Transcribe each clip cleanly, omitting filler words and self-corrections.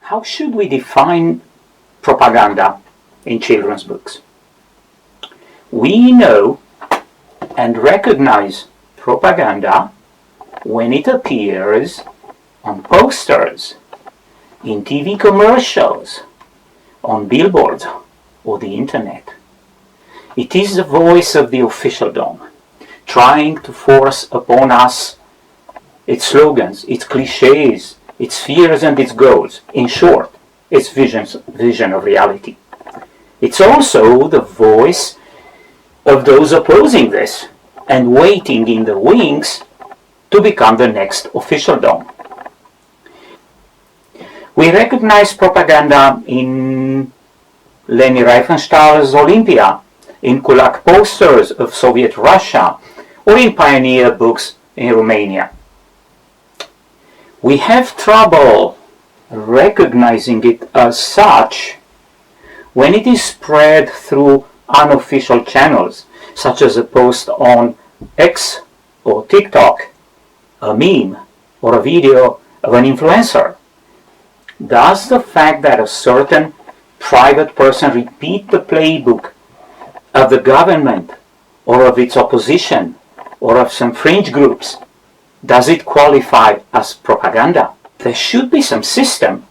How should we define propaganda in children's books? We know and recognize propaganda when it appears on posters, in TV commercials, on billboards, or the internet. It is the voice of the officialdom, trying to force upon us its slogans, its cliches, its fears and its goals. In short, its vision of reality. It's also the voice of those opposing this and waiting in the wings to become the next officialdom. We recognize propaganda in Leni Riefenstahl's Olympia, in Kulak posters of Soviet Russia, or in pioneer books in Romania. We have trouble recognizing it as such when it is spread through unofficial channels, such as a post on X or TikTok, a meme, or a video of an influencer. Does the fact that a certain private person repeat the playbook of the government or of its opposition or of some fringe groups, does it qualify as propaganda? There should be some system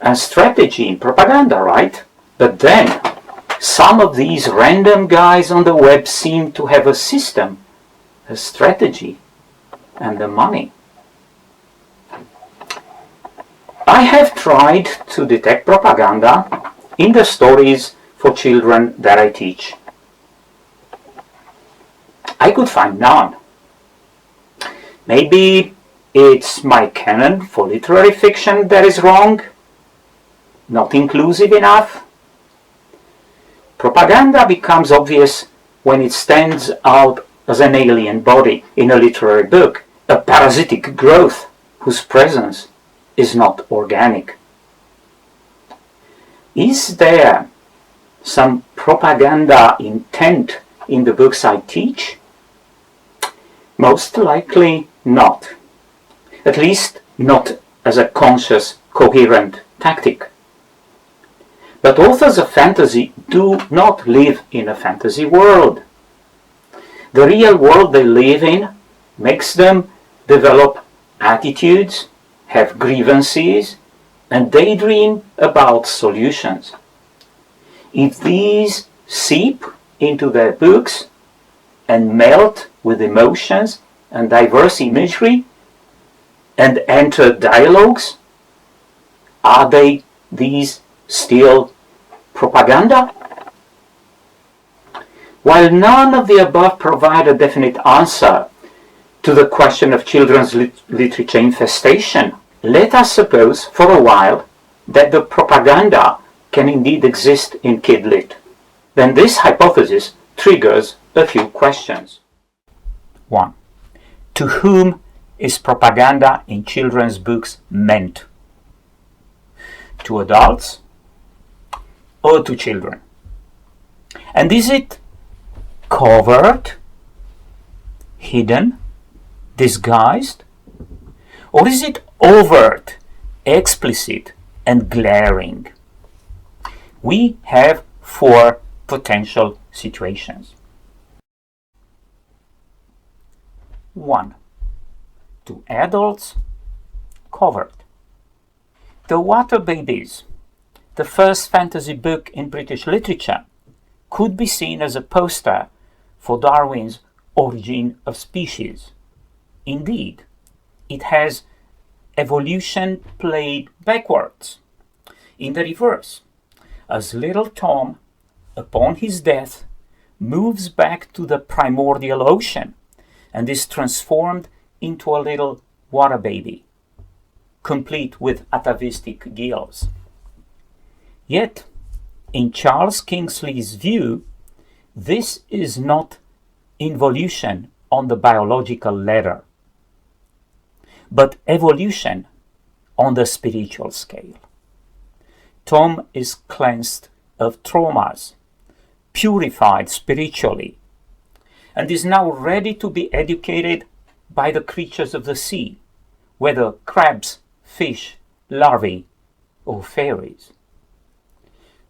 and strategy in propaganda, right? But then, some of these random guys on the web seem to have a system, a strategy, and the money. I have tried to detect propaganda in the stories for children that I teach. I could find none. Maybe it's my canon for literary fiction that is wrong, not inclusive enough. Propaganda becomes obvious when it stands out as an alien body in a literary book, a parasitic growth whose presence is not organic. Is there some propaganda intent in the books I teach? Most likely not. At least not as a conscious, coherent tactic. But authors of fantasy do not live in a fantasy world. The real world they live in makes them develop attitudes, have grievances, and daydream about solutions. If these seep into their books and melt with emotions and diverse imagery and enter dialogues, are these still propaganda? While none of the above provide a definite answer to the question of children's literature infestation, let us suppose for a while that the propaganda can indeed exist in KidLIt. Then this hypothesis triggers a few questions. 1. To whom is propaganda in children's books meant? To adults or to children? And is it covert, hidden, disguised? Or is it overt, explicit, and glaring? We have 4 potential situations. 1. To adults, covert. The Water Babies, the first fantasy book in British literature, could be seen as a poster for Darwin's Origin of Species. Indeed, it has evolution played backwards, in the reverse, as little Tom, upon his death, moves back to the primordial ocean and is transformed into a little water baby, complete with atavistic gills. Yet, in Charles Kingsley's view, this is not involution on the biological ladder, but evolution on the spiritual scale. Tom is cleansed of traumas, purified spiritually, and is now ready to be educated by the creatures of the sea, whether crabs, fish, larvae, or fairies.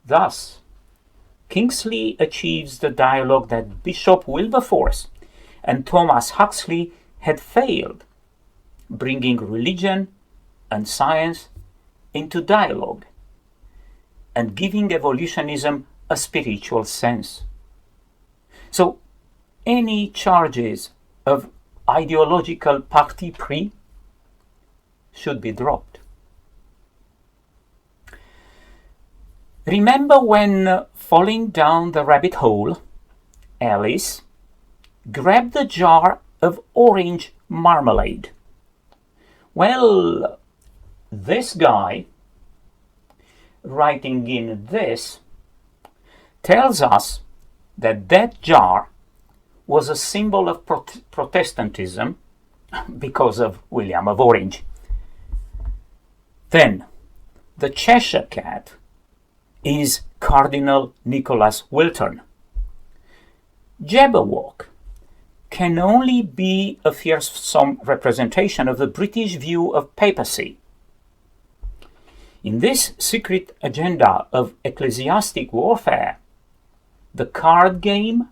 Thus, Kingsley achieves the dialogue that Bishop Wilberforce and Thomas Huxley had failed, bringing religion and science into dialogue and giving evolutionism a spiritual sense. So, any charges of ideological parti pris should be dropped. Remember when, falling down the rabbit hole, Alice grabbed the jar of orange marmalade? Well, this guy, writing in this, tells us that that jar was a symbol of Protestantism because of William of Orange. Then, the Cheshire Cat is Cardinal Nicholas Wilton. Jabberwock can only be a fearsome representation of the British view of papacy. In this secret agenda of ecclesiastic warfare, the card game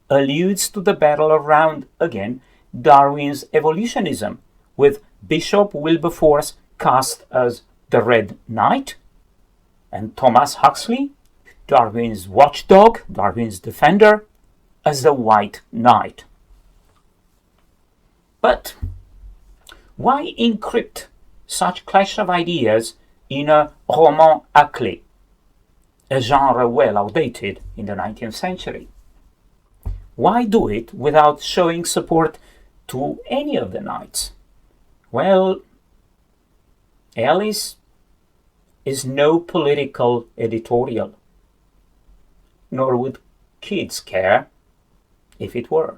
alludes to the battle around, again, Darwin's evolutionism, with Bishop Wilberforce cast as the Red Knight, and Thomas Huxley, Darwin's watchdog, Darwin's defender, as the White Knight. But why encrypt such clash of ideas in a roman à clé, a genre well outdated in the 19th century? Why do it without showing support to any of the knights? Well, Alice is no political editorial, nor would kids care if it were.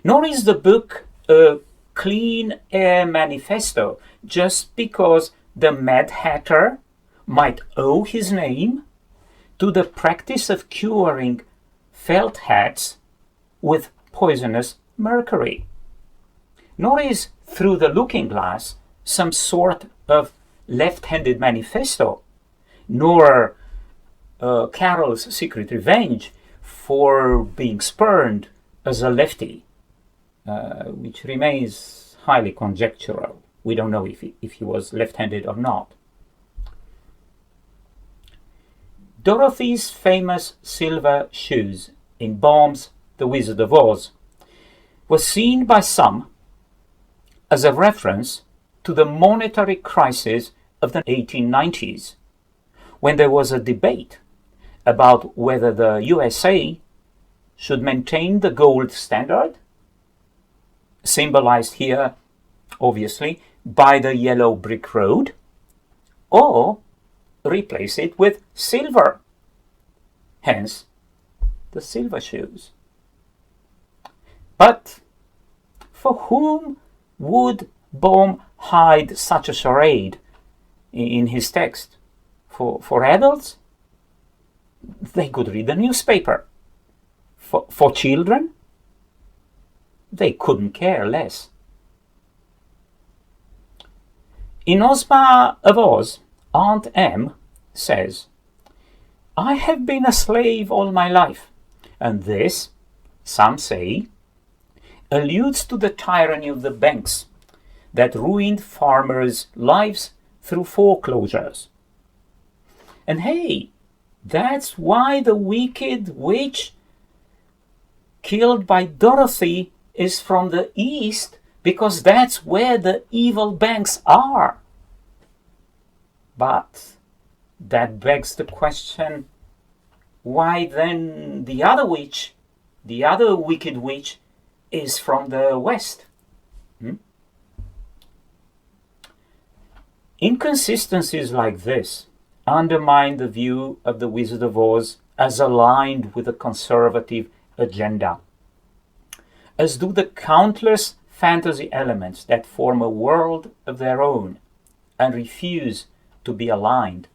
Nor is the book a clean air manifesto just because the Mad Hatter might owe his name to the practice of curing felt hats with poisonous mercury. Nor is Through the Looking Glass some sort of left-handed manifesto, nor Carol's secret revenge for being spurned as a lefty, which remains highly conjectural. We don't know if he was left-handed or not. Dorothy's famous silver shoes in Baum's The Wizard of Oz was seen by some as a reference to the monetary crisis of the 1890s, when there was a debate about whether the USA should maintain the gold standard, symbolized here, obviously, by the yellow brick road, or replace it with silver, hence the silver shoes. But for whom would Baum hide such a charade in his text? For adults? They could read the newspaper. For children? They couldn't care less. In Ozma of Oz, Aunt Em says, "I have been a slave all my life, and this, some say, alludes to the tyranny of the banks that ruined farmers' lives through foreclosures. And hey, that's why the wicked witch killed by Dorothy is from the east, because that's where the evil banks are." But that begs the question, why then the other witch, the other wicked witch, is from the west? Inconsistencies like this undermine the view of the Wizard of Oz as aligned with a conservative agenda, as do the countless fantasy elements that form a world of their own and refuse to be aligned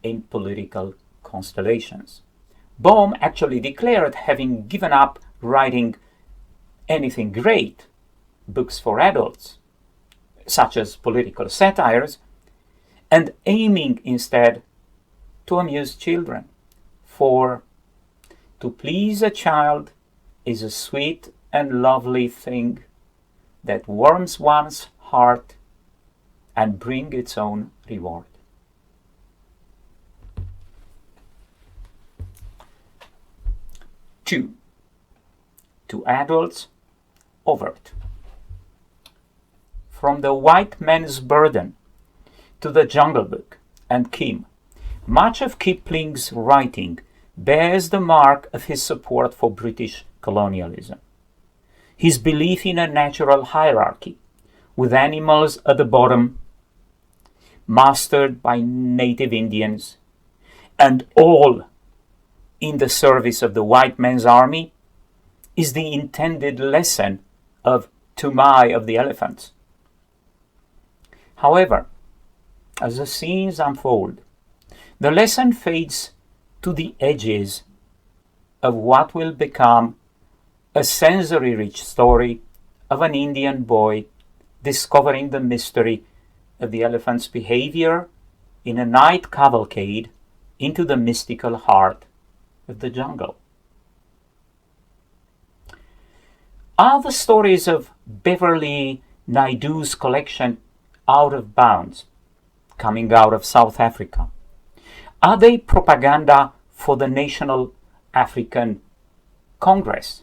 in political constellations. Baum actually declared having given up writing anything great, books for adults, such as political satires, and aiming instead to amuse children. For to please a child is a sweet and lovely thing that warms one's heart and brings its own reward. Two, to adults, overt. From The White Man's Burden to The Jungle Book and Kim, much of Kipling's writing bears the mark of his support for British colonialism. His belief in a natural hierarchy, with animals at the bottom, mastered by native Indians, and all in the service of the white man's army, is the intended lesson of Tumai of the Elephants. However, as the scenes unfold, the lesson fades to the edges of what will become a sensory-rich story of an Indian boy discovering the mystery of the elephant's behavior in a night cavalcade into the mystical heart of the jungle. Are the stories of Beverly Naidu's collection Out of Bounds, coming out of South Africa? Are they propaganda for the National African Congress?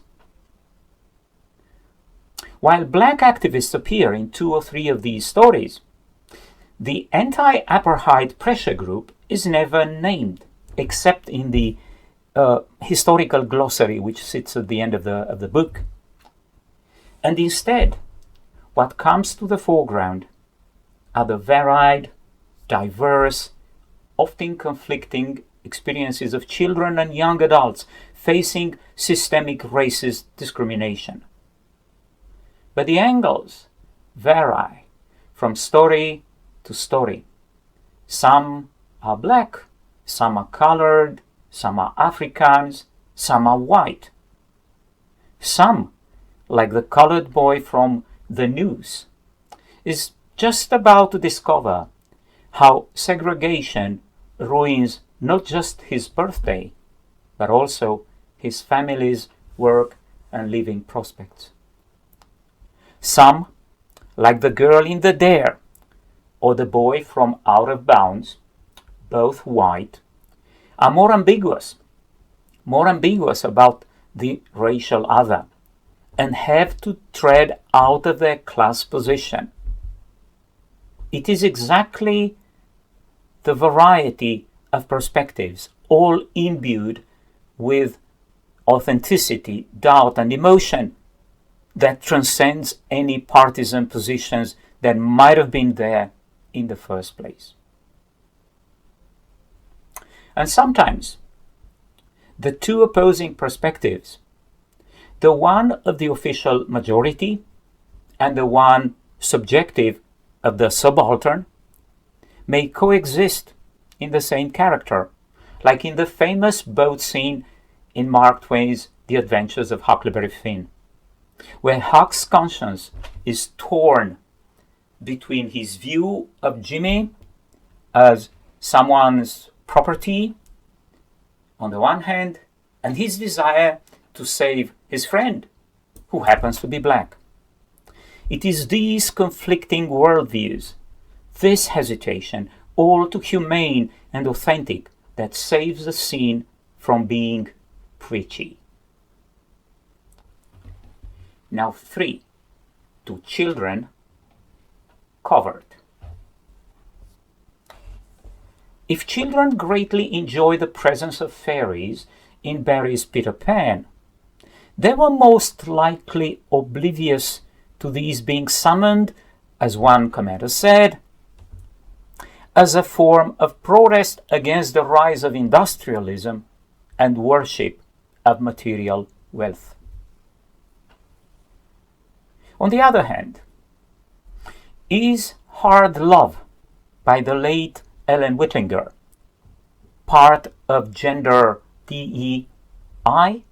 While black activists appear in 2 or 3 of these stories, the anti-apartheid pressure group is never named, except in the historical glossary which sits at the end of the book. And instead, what comes to the foreground are the varied, diverse, often conflicting experiences of children and young adults facing systemic racist discrimination. But the angles vary from story to story. Some are black, some are colored, some are Africans, some are white. Some, like the colored boy from the news, is just about to discover how segregation ruins not just his birthday, but also his family's work and living prospects. Some, like the girl in The Dare or the boy from Out of Bounds, both white, are more ambiguous about the racial other, and have to tread out of their class position. It is exactly the variety of perspectives, all imbued with authenticity, doubt, and emotion, that transcends any partisan positions that might have been there in the first place. And sometimes the 2 opposing perspectives, the one of the official majority and the one subjective of the subaltern, may coexist in the same character, like in the famous boat scene in Mark Twain's The Adventures of Huckleberry Finn, where Huck's conscience is torn between his view of Jimmy as someone's property on the one hand, and his desire to save his friend, who happens to be black. It is these conflicting worldviews, this hesitation, all too humane and authentic, that saves the scene from being preachy. Now 3, to children, covered. If children greatly enjoy the presence of fairies in Barrie's Peter Pan, they were most likely oblivious to these being summoned, as one commenter said, as a form of protest against the rise of industrialism and worship of material wealth. On the other hand, is Hard Love by the late Ellen Whittinger part of gender DEI,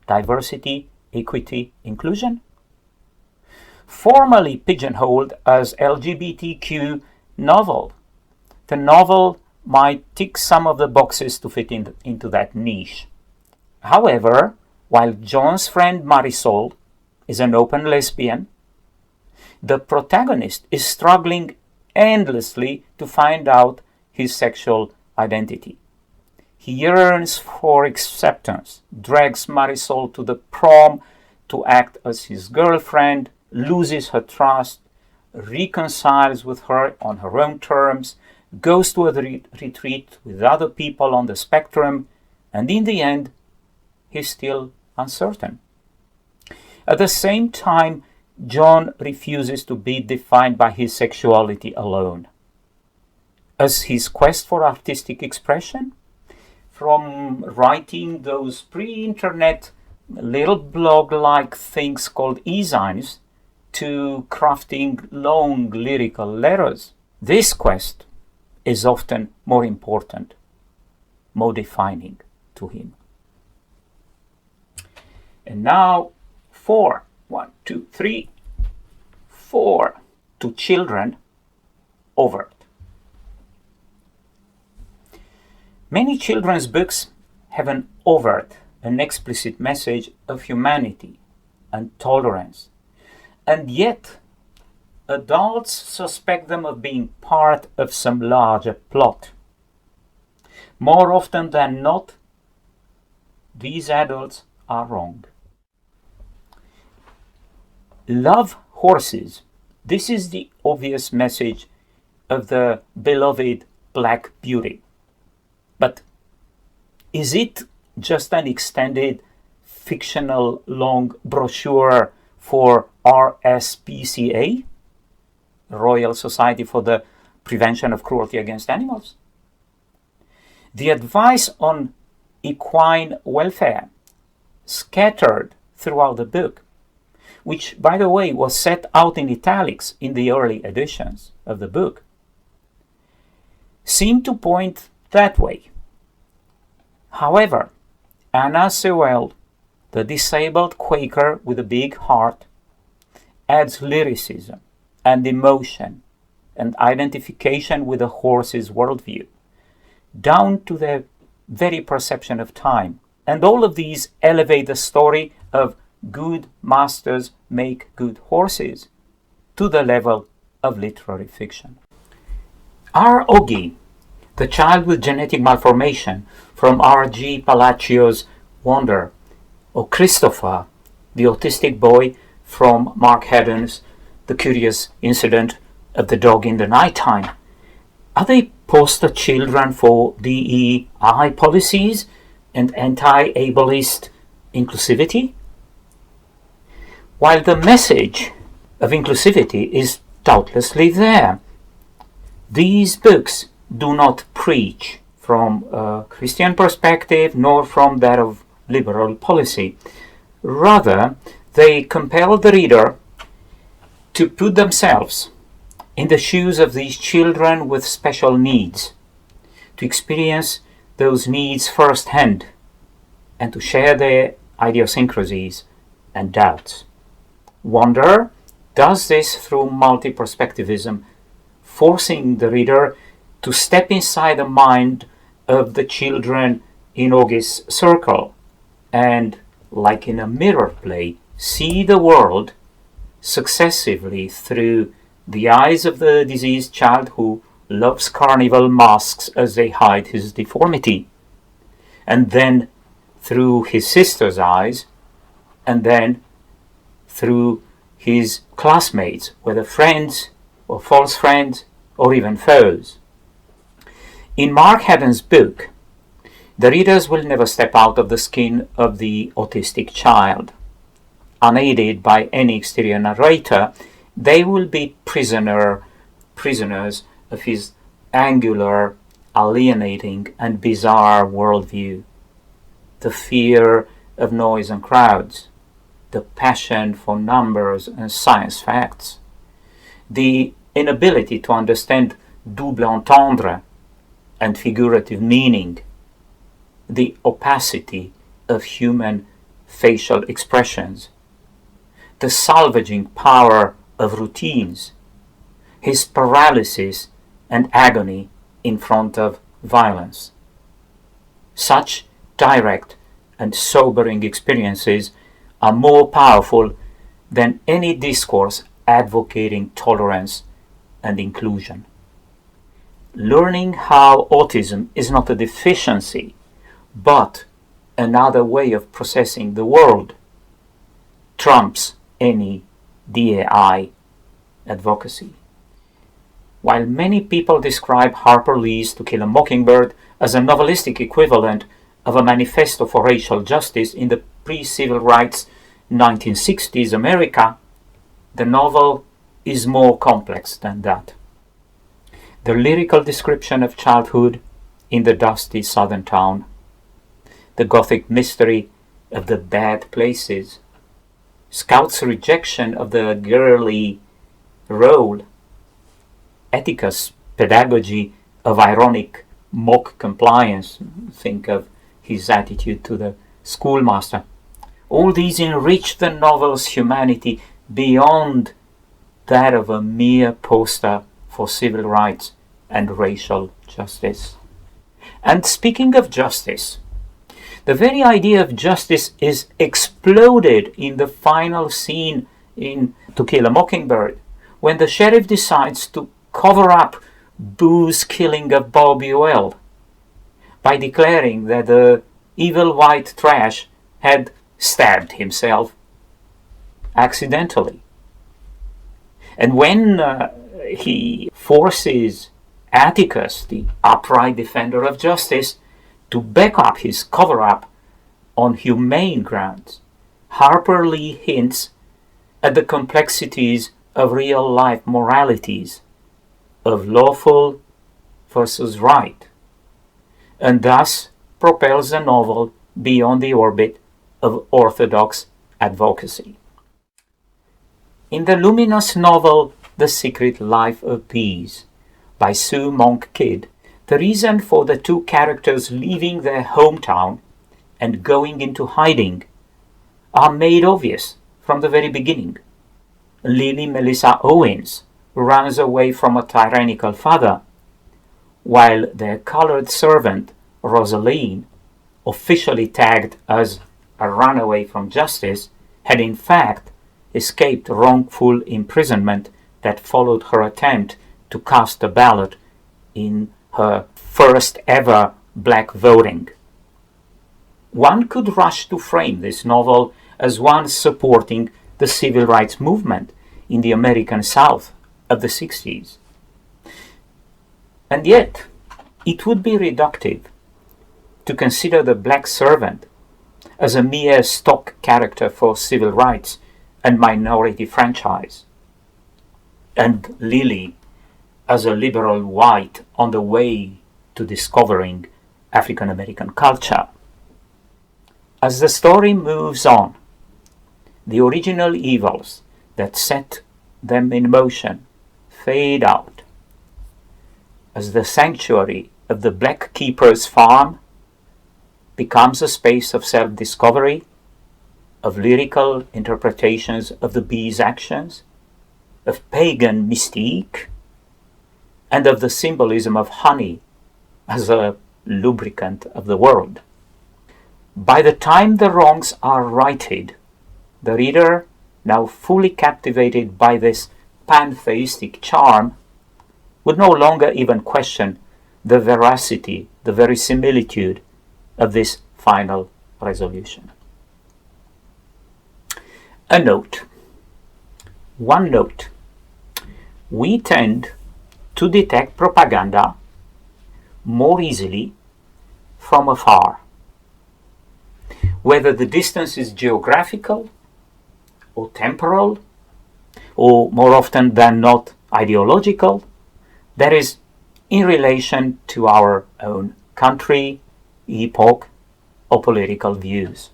diversity, equity, inclusion? Formerly pigeonholed as LGBTQ novel, the novel might tick some of the boxes to fit into that niche. However, while John's friend Marisol is an open lesbian, the protagonist is struggling endlessly to find out his sexual identity. He yearns for acceptance, drags Marisol to the prom to act as his girlfriend, loses her trust, reconciles with her on her own terms, goes to a retreat with other people on the spectrum, and in the end, he's still uncertain. At the same time, John refuses to be defined by his sexuality alone. As his quest for artistic expression, from writing those pre-internet little blog-like things called e-zines to crafting long lyrical letters, this quest is often more important, more defining to him. And now, 4, 1, 2, 3, 4, to children, overt. Many children's books have an overt, an explicit message of humanity and tolerance, and yet adults suspect them of being part of some larger plot. More often than not, these adults are wrong. Love horses. This is the obvious message of the beloved Black Beauty. But is it just an extended fictional long brochure for RSPCA, Royal Society for the Prevention of Cruelty Against Animals? The advice on equine welfare scattered throughout the book, which, by the way, was set out in italics in the early editions of the book, seem to point that way. However, Anna Sewell, the disabled Quaker with a big heart, adds lyricism and emotion and identification with the horse's worldview, down to the very perception of time. And all of these elevate the story of good masters make good horses to the level of literary fiction. R. Oggy, the child with genetic malformation from R.G. Palaccio's Wonder, or Christopher, the autistic boy from Mark Haddon's The Curious Incident of the Dog in the Nighttime. Are they poster children for DEI policies and anti-ableist inclusivity? While the message of inclusivity is doubtlessly there, these books do not preach from a Christian perspective nor from that of liberal policy. Rather, they compel the reader to put themselves in the shoes of these children with special needs, to experience those needs firsthand, and to share their idiosyncrasies and doubts. Wonder does this through multi-perspectivism, forcing the reader to step inside the mind of the children in Oggy's circle and, like in a mirror play, see the world successively through the eyes of the diseased child who loves carnival masks as they hide his deformity, and then through his sister's eyes, and then through his classmates, whether friends or false friends or even foes. In Mark Haddon's book, the readers will never step out of the skin of the autistic child. Unaided by any exterior narrator, they will be prisoners of his angular, alienating, and bizarre worldview. The fear of noise and crowds, the passion for numbers and science facts, the inability to understand double entendre and figurative meaning, the opacity of human facial expressions, the salvaging power of routines, his paralysis and agony in front of violence. Such direct and sobering experiences are more powerful than any discourse advocating tolerance and inclusion. Learning how autism is not a deficiency, but another way of processing the world trumps any DAI advocacy. While many people describe Harper Lee's To Kill a Mockingbird as a novelistic equivalent of a manifesto for racial justice in the pre-civil rights 1960s America, the novel is more complex than that. The lyrical description of childhood in the dusty southern town, the gothic mystery of the bad places, Scout's rejection of the girly role, Atticus' pedagogy of ironic mock compliance, think of his attitude to the schoolmaster. All these enrich the novel's humanity beyond that of a mere poster for civil rights and racial justice. And speaking of justice, the very idea of justice is exploded in the final scene in To Kill a Mockingbird, when the sheriff decides to cover up Boo's killing of Bob Ewell by declaring that the evil white trash had stabbed himself accidentally. And when he forces Atticus, the upright defender of justice, to back up his cover-up on humane grounds, Harper Lee hints at the complexities of real-life moralities, of lawful versus right, and thus propels the novel beyond the orbit of orthodox advocacy. In the luminous novel The Secret Life of Bees by Sue Monk Kidd, the reason for the two characters leaving their hometown and going into hiding are made obvious from the very beginning. Lily Melissa Owens runs away from a tyrannical father, while their colored servant, Rosaline, officially tagged as a runaway from justice, had in fact escaped wrongful imprisonment that followed her attempt to cast a ballot in her first ever black voting. One could rush to frame this novel as one supporting the civil rights movement in the American South of the 60s. And yet, it would be reductive to consider the black servant as a mere stock character for civil rights and minority franchise, and Lily as a liberal white on the way to discovering African American culture. As the story moves on, the original evils that set them in motion fade out, as the sanctuary of the Black Keeper's farm becomes a space of self-discovery, of lyrical interpretations of the bee's actions, of pagan mystique, and of the symbolism of honey as a lubricant of the world. By the time the wrongs are righted, the reader, now fully captivated by this pantheistic charm, would no longer even question the veracity, the verisimilitude of this final resolution. A note. One note. We tend to detect propaganda more easily from afar. Whether the distance is geographical or temporal, or more often than not ideological, that is, in relation to our own country, epoch, or political views,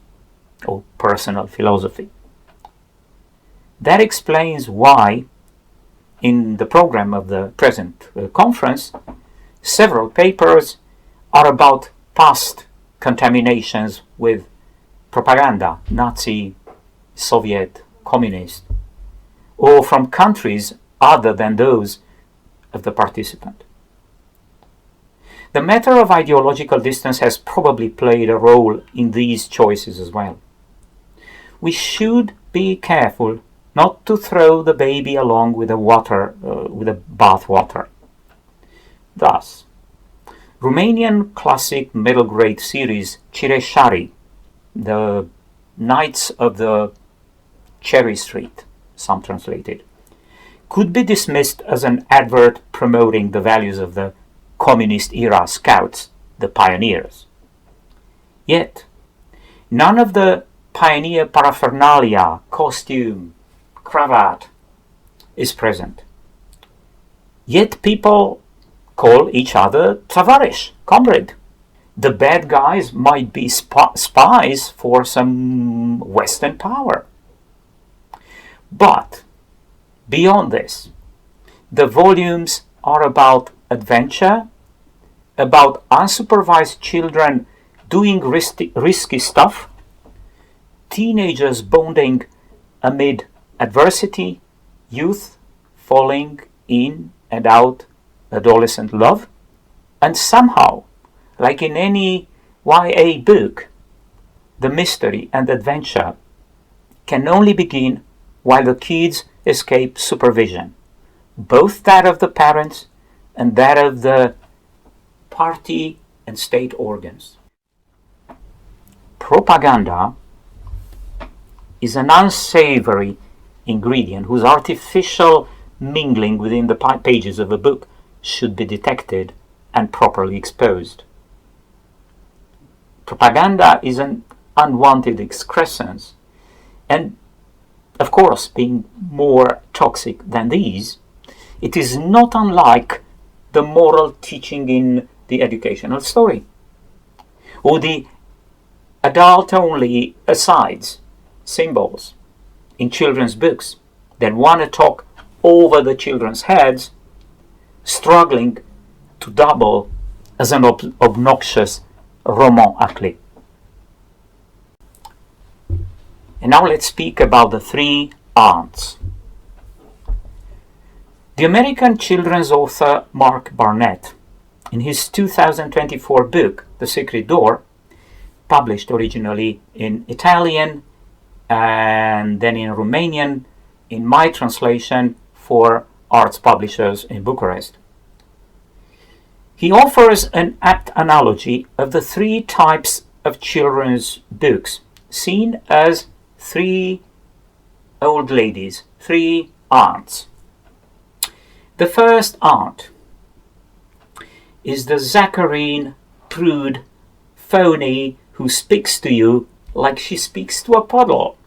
or personal philosophy. That explains why, in the program of the present conference, several papers are about past contaminations with propaganda, Nazi, Soviet, communist, or from countries other than those of the participant. The matter of ideological distance has probably played a role in these choices as well. We should be careful not to throw the baby along with the bath water. Thus, Romanian classic middle grade series Cireșarii, the Knights of the Cherry Street, some translated, could be dismissed as an advert promoting the values of the communist-era scouts, the pioneers. Yet, none of the pioneer paraphernalia, costume, cravat, is present. Yet people call each other tovarăș, comrade. The bad guys might be spies for some Western power. But, beyond this, the volumes are about adventure, about unsupervised children doing risky stuff, teenagers bonding amid adversity, youth falling in and out adolescent love, and somehow, like in any YA book, the mystery and adventure can only begin while the kids escape supervision, both that of the parents and that of the party and state organs. Propaganda is an unsavory ingredient whose artificial mingling within the pages of a book should be detected and properly exposed. Propaganda is an unwanted excrescence, and of course, being more toxic than these, it is not unlike the moral teaching in the educational story, or the adult-only asides, symbols, in children's books that want to talk over the children's heads, struggling to double as an obnoxious roman à clef. And now let's speak about the three aunts. The American children's author Mark Barnett, in his 2024 book, The Secret Door, published originally in Italian and then in Romanian, in my translation for Arts Publishers in Bucharest. He offers an apt analogy of the three types of children's books, seen as three old ladies, three aunts. The first aunt is the saccharine, prude, phony who speaks to you like she speaks to a puddle.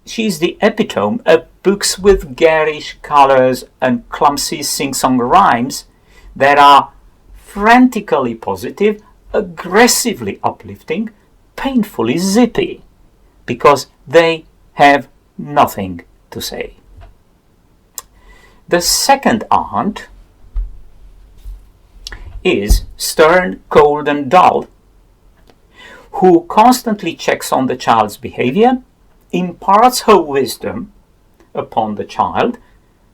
She's the epitome of books with garish colors and clumsy sing-song rhymes that are frantically positive, aggressively uplifting, painfully zippy, because they have nothing to say. The second aunt is stern, cold, and dull, who constantly checks on the child's behavior, imparts her wisdom upon the child,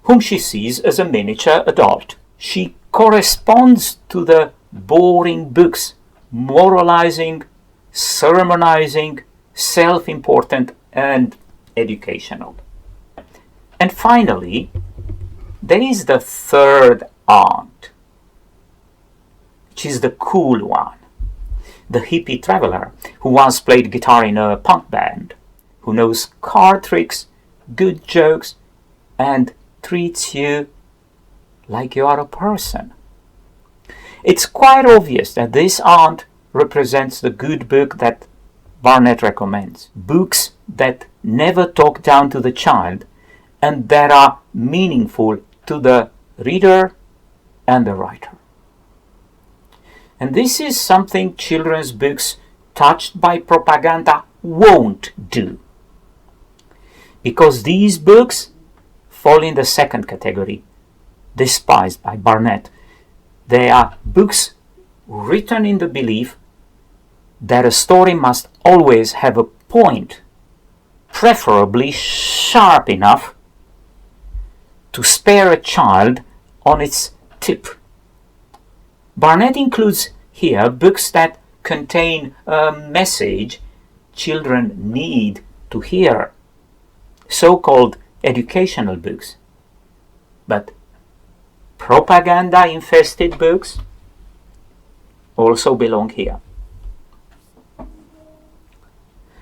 whom she sees as a miniature adult. She corresponds to the boring books, moralizing, sermonizing, self-important, and educational. And finally, there is the third aunt, which is the cool one, the hippie traveler who once played guitar in a punk band, who knows card tricks, good jokes, and treats you like you are a person. It's quite obvious that this aunt represents the good book that Barnett recommends. Books that never talk down to the child and that are meaningful to the reader and the writer. And this is something children's books touched by propaganda won't do, because these books fall in the second category, despised by Barnett. They are books written in the belief that a story must always have a point, preferably sharp enough to spare a child on its tip. Barnett includes here books that contain a message children need to hear, so-called educational books. But propaganda-infested books also belong here.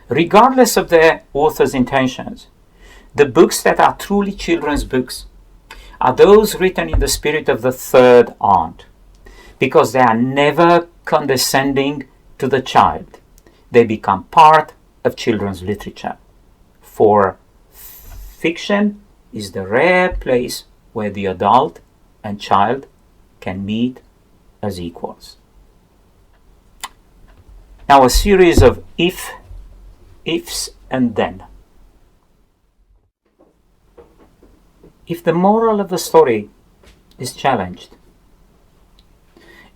Regardless of the author's intentions, the books that are truly children's books are those written in the spirit of the third aunt, because they are never condescending to the child. They become part of children's literature. For fiction is the rare place where the adult and child can meet as equals. Now a series of ifs and then. If the moral of the story is challenged,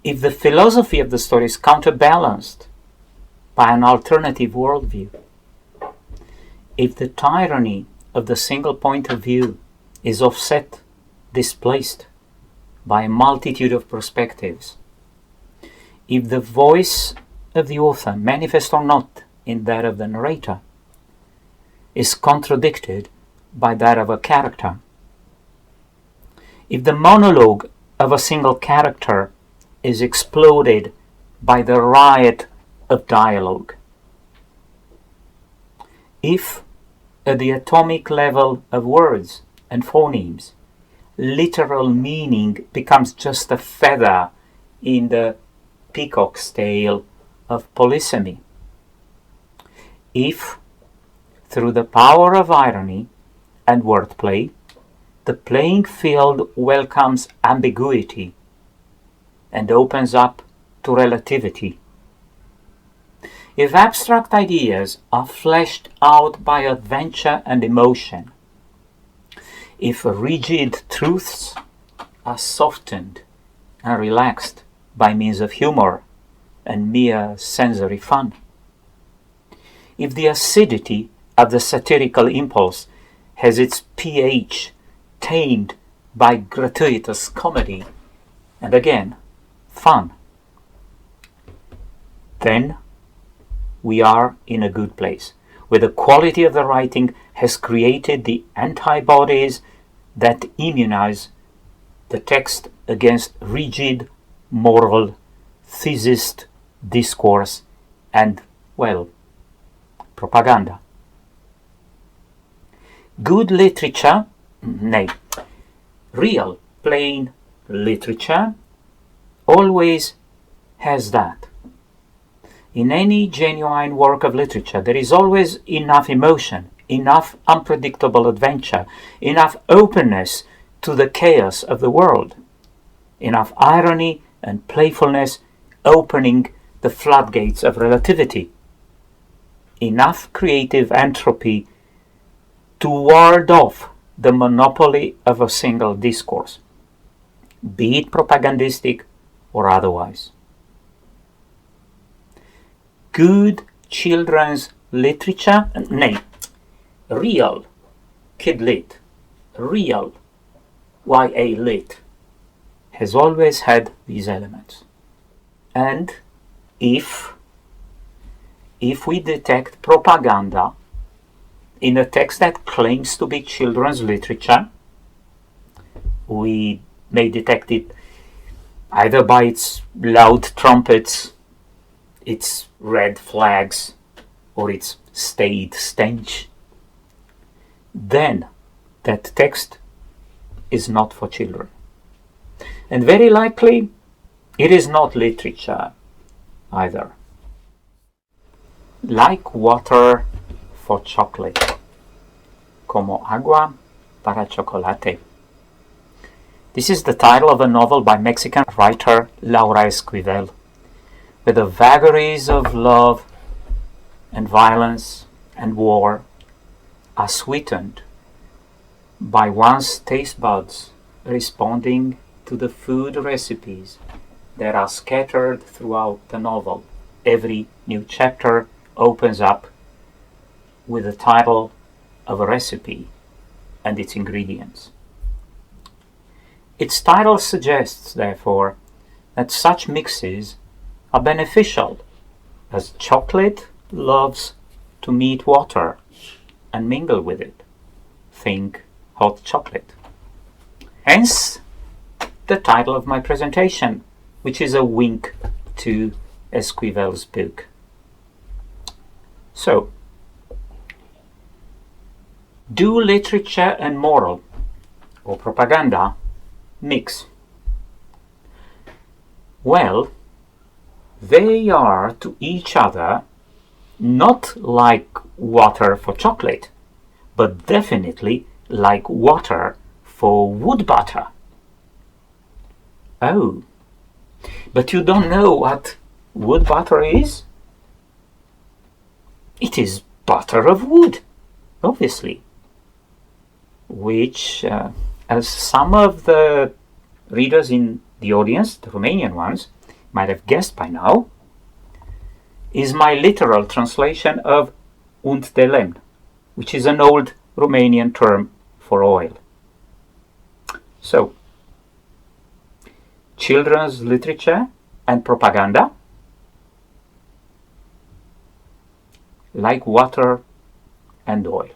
if the philosophy of the story is counterbalanced by an alternative worldview, if the tyranny of the single point of view is offset, displaced by a multitude of perspectives, if the voice of the author, manifest or not in that of the narrator, is contradicted by that of a character, if the monologue of a single character is exploded by the riot of dialogue, if at the atomic level of words and phonemes, literal meaning becomes just a feather in the peacock's tail of polysemy, if, through the power of irony and wordplay, the playing field welcomes ambiguity and opens up to relativity, if abstract ideas are fleshed out by adventure and emotion, if rigid truths are softened and relaxed by means of humor and mere sensory fun, if the acidity of the satirical impulse has its pH tamed by gratuitous comedy and again fun, then we are in a good place, where the quality of the writing has created the antibodies that immunize the text against rigid moral thesist discourse and, well, propaganda. Good literature, nay, real plain literature, always has that. In any genuine work of literature, there is always enough emotion, enough unpredictable adventure, enough openness to the chaos of the world, enough irony and playfulness opening the floodgates of relativity, enough creative entropy to ward off the monopoly of a single discourse, be it propagandistic or otherwise. Good children's literature, nay, real KidLIt, real YA lit, has always had these elements. And if we detect propaganda in a text that claims to be children's literature, we may detect it either by its loud trumpets, its red flags, or its staid stench, then that text is not for children. And very likely it is not literature either. Like water for chocolate, como agua para chocolate. This is the title of a novel by Mexican writer Laura Esquivel, where the vagaries of love and violence and war are sweetened by one's taste buds responding to the food recipes that are scattered throughout the novel. Every new chapter opens up with the title of a recipe and its ingredients. Its title suggests, therefore, that such mixes are beneficial, as chocolate loves to meet water and mingle with it. Think hot chocolate. Hence the title of my presentation, which is a wink to Esquivel's book. So, do literature and moral or propaganda mix? Well, they are to each other not like water for chocolate, but definitely like water for Woodbutter. Oh, but you don't know what Woodbutter is? It is butter of wood, obviously, which, as some of the readers in the audience, the Romanian ones, might have guessed by now, is my literal translation of unt de lemn, which is an old Romanian term for oil. So, children's literature and propaganda, like water and oil.